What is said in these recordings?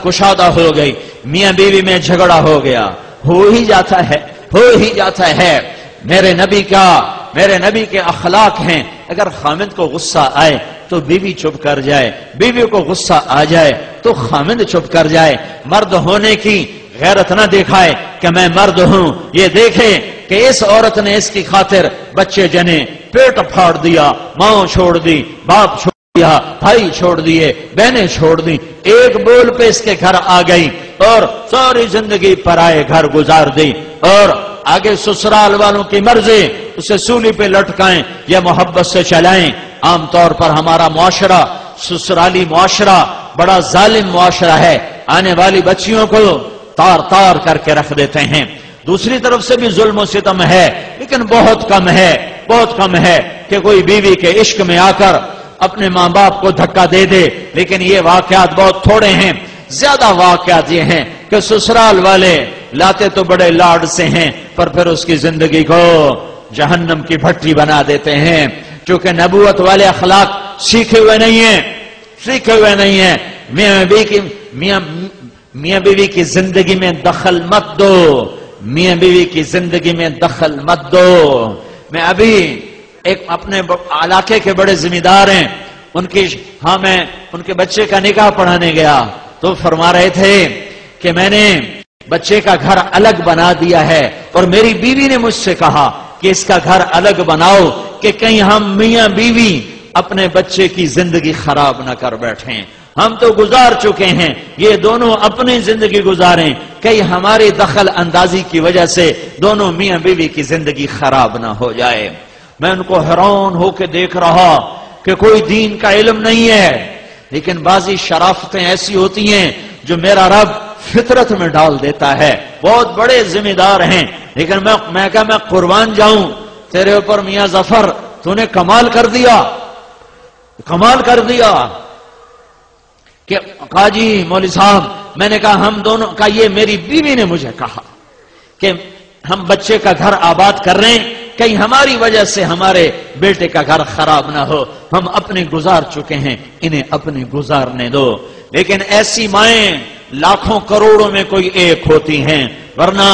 کشادہ ہو گئی، میاں بیوی میں جھگڑا ہو گیا، ہو ہی جاتا ہے۔ میرے نبی کے اخلاق ہیں، اگر خامد کو غصہ آئے تو بیوی چپ کر جائے، بیوی کو غصہ آ جائے تو خامد چپ کر جائے۔ مرد ہونے کی غیرت نہ دکھائے کہ میں مرد ہوں، یہ دیکھے کہ اس عورت نے اس کی خاطر بچے جنے، پیٹ پھاڑ دیا، ماں چھوڑ دی، باپ چھوڑ دیا، بھائی چھوڑ دیے، بہنیں چھوڑ دی، ایک بول پہ اس کے گھر آ گئی اور ساری زندگی پرائے گھر گزار دی، اور آگے سسرال والوں کی مرضی، اسے سولی پہ لٹکائیں یا محبت سے چلائیں۔ عام طور پر ہمارا معاشرہ، سسرالی معاشرہ بڑا ظالم معاشرہ ہے، آنے والی بچیوں کو تار تار کر کے رکھ دیتے ہیں۔ دوسری طرف سے بھی ظلم و ستم ہے، لیکن بہت کم ہے کہ کوئی بیوی کے عشق میں آ کر اپنے ماں باپ کو دھکا دے دے، لیکن یہ واقعات بہت تھوڑے ہیں۔ زیادہ واقعات یہ ہیں کہ سسرال والے لاتے تو بڑے لاڈ سے ہیں، پر پھر اس کی زندگی کو جہنم کی بھٹی بنا دیتے ہیں، کیونکہ نبوت والے اخلاق سیکھے ہوئے نہیں ہیں۔ میاں بیوی کی زندگی میں دخل مت دو، میاں بیوی کی زندگی میں دخل مت دو۔ میں ابھی ایک اپنے علاقے کے بڑے ذمہ دار ہیں، میں ان کے بچے کا نکاح پڑھانے گیا تو فرما رہے تھے کہ میں نے بچے کا گھر الگ بنا دیا ہے، اور میری بیوی نے مجھ سے کہا کہ اس کا گھر الگ بناؤ کہ کہیں ہم میاں بیوی اپنے بچے کی زندگی خراب نہ کر بیٹھیں۔ ہم تو گزار چکے ہیں، یہ دونوں اپنی زندگی گزاریں، کہیں ہماری دخل اندازی کی وجہ سے دونوں میاں بیوی کی زندگی خراب نہ ہو جائے۔ میں ان کو حیران ہو کے دیکھ رہا کہ کوئی دین کا علم نہیں ہے، لیکن بعضی شرافتیں ایسی ہوتی ہیں جو میرا رب فطرت میں ڈال دیتا ہے۔ بہت بڑے ذمہ دار ہیں، لیکن میں قربان جاؤں تیرے اوپر میاں ظفر، تو نے کمال کر دیا کہ قاضی مولوی صاحب، میں نے کہا ہم دونوں کا، یہ میری بیوی نے مجھے کہا کہ ہم بچے کا گھر آباد کر رہے ہیں، کہیں ہماری وجہ سے ہمارے بیٹے کا گھر خراب نہ ہو، ہم اپنے گزار چکے ہیں، انہیں اپنے گزارنے دو۔ لیکن ایسی مائیں لاکھوں کروڑوں میں کوئی ایک ہوتی ہیں، ورنہ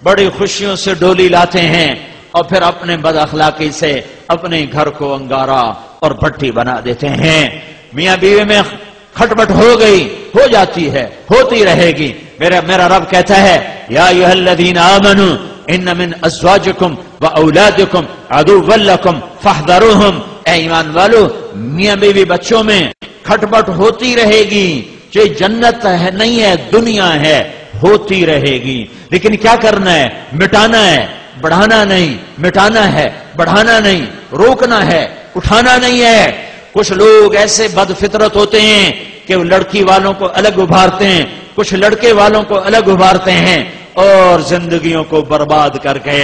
بڑی خوشیوں سے ڈولی لاتے ہیں اور پھر اپنے بد اخلاقی سے اپنے گھر کو انگارا اور بھٹی بنا دیتے ہیں۔ میاں بیوی میں کھٹپٹ ہو جاتی ہے، ہوتی رہے گی۔ میرا رب کہتا ہے یا ایھا الذین آمنوا ان من ازواجکم واولادکم عدوا لکم فاحذروہم، اے ایمان والو، میاں بیوی بچوں میں کھٹپٹ ہوتی رہے گی، یہ جنت ہے نہیں ہے، دنیا ہے، ہوتی رہے گی، لیکن کیا کرنا ہے؟ مٹانا ہے، بڑھانا نہیں، مٹانا ہے، بڑھانا نہیں، روکنا ہے، اٹھانا نہیں ہے۔ کچھ لوگ ایسے بد فطرت ہوتے ہیں کہ وہ لڑکی والوں کو الگ ابھارتے ہیں، کچھ لڑکے والوں کو الگ ابھارتے ہیں، اور زندگیوں کو برباد کر کے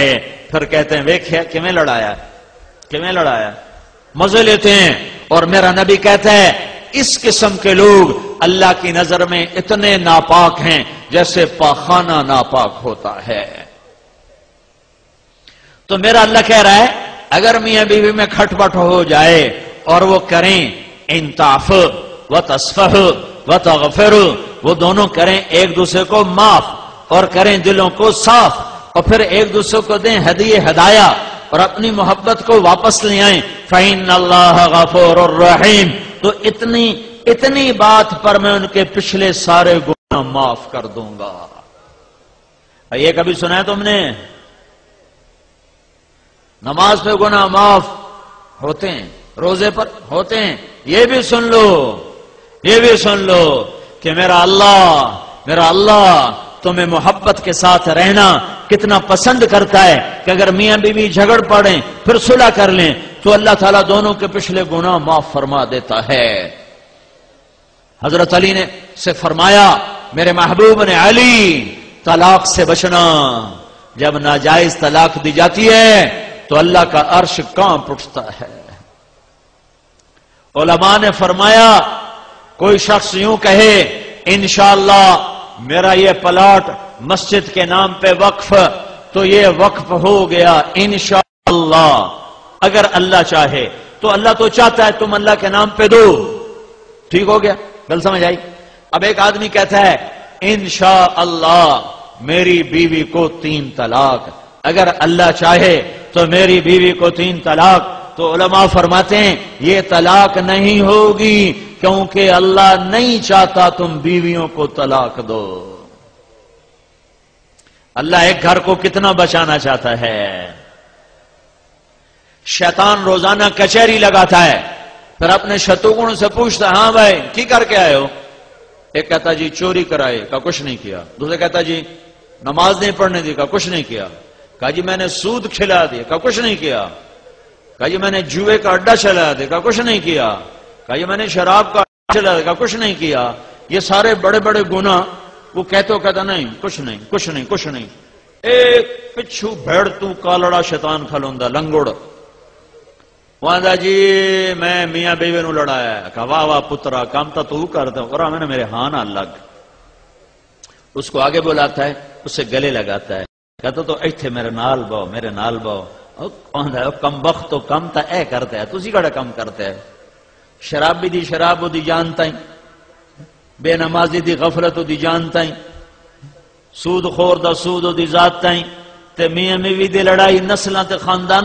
پھر کہتے ہیں ویکھیا کیویں لڑایا، مزے لیتے ہیں۔ اور میرا نبی کہتا ہے اس قسم کے لوگ اللہ کی نظر میں اتنے ناپاک ہیں جیسے پاخانہ ناپاک ہوتا ہے۔ تو میرا اللہ کہہ رہا ہے اگر میاں بیوی میں کھٹپٹ ہو جائے اور وہ کریں انتعف و تصفح و تغفر، وہ دونوں کریں ایک دوسرے کو معاف اور کریں دلوں کو صاف، اور پھر ایک دوسرے کو دیں ہدیہ ہدایہ اور اپنی محبت کو واپس لے آئیں، فَإِنَّ اللَّهَ غَفُورٌ رَحِيمٌ، تو اتنی بات پر میں ان کے پچھلے سارے گناہ معاف کر دوں گا۔ یہ کبھی سنا ہے تم نے؟ نماز پہ گناہ معاف ہوتے ہیں، روزے پر ہوتے ہیں، یہ بھی سن لو کہ میرا اللہ تمہیں محبت کے ساتھ رہنا کتنا پسند کرتا ہے کہ اگر میاں بیوی جھگڑ پڑیں پھر صلح کر لیں تو اللہ تعالیٰ دونوں کے پچھلے گناہ معاف فرما دیتا ہے۔ حضرت علی نے سے فرمایا میرے محبوب نے علی طلاق سے بچنا، جب ناجائز طلاق دی جاتی ہے تو اللہ کا عرش کانپ اٹھتا ہے۔ علماء نے فرمایا کوئی شخص یوں کہے انشاءاللہ میرا یہ پلاٹ مسجد کے نام پہ وقف، تو یہ وقف ہو گیا انشاءاللہ، اگر اللہ چاہے تو۔ اللہ تو چاہتا ہے تم اللہ کے نام پہ دو، ٹھیک ہو گیا، گل سمجھ آئی؟ اب ایک آدمی کہتا ہے انشاءاللہ میری بیوی کو 3 طلاق، اگر اللہ چاہے تو میری بیوی کو 3 طلاق، تو علماء فرماتے ہیں یہ طلاق نہیں ہوگی، کیونکہ اللہ نہیں چاہتا تم بیویوں کو طلاق دو۔ اللہ ایک گھر کو کتنا بچانا چاہتا ہے۔ شیطان روزانہ کچہری لگاتا ہے، پھر اپنے شتروگن سے پوچھتا ہے ہاں بھائی کی کر کے آئے ہو؟ ایک کہتا جی چوری کرائے، کہا کچھ نہیں کیا۔ دوسرے کہتا جی نماز نہیں پڑھنے دی، کہا کچھ نہیں کیا۔ کہا جی میں نے سود کھلا دیا، کہا کچھ نہیں کیا۔ کہا جی میں نے جوئے کا اڈا چلا دیا، کہا کچھ نہیں کیا۔ کہا جی میں نے شراب کا اڈا چلا دیا، کہا کچھ نہیں کیا۔ یہ سارے بڑے بڑے گناہ وہ کہتا نہیں کچھ نہیں کچھ نہیں کچھ نہیں۔ ایک پچھو بھیڑ تو کالڑا شیطان کھلوندا لنگوڑ، وہاں جی میں میاں بیوی نو لڑایا۔ کہا واہ واہ پترا کام تو کرتا اور میں نے میرے ہاں نہ لگ۔ اس کو آگے بلاتا ہے، اسے گلے لگاتا ہے، کہتا تو ایتھے میرے نال باؤ میرے نال باؤ۔ کم بخت تو کم تا اے کرتا ہے، تسی کڑا کم کرتا ہے۔ شرابی دی شراب دی جانتا ہی، بے نمازی دی غفلت دی جانتا ہی، سود خور دا سود دی ذات تائیں، تے میاں میوی دی لڑائی نسلاں تے خاندان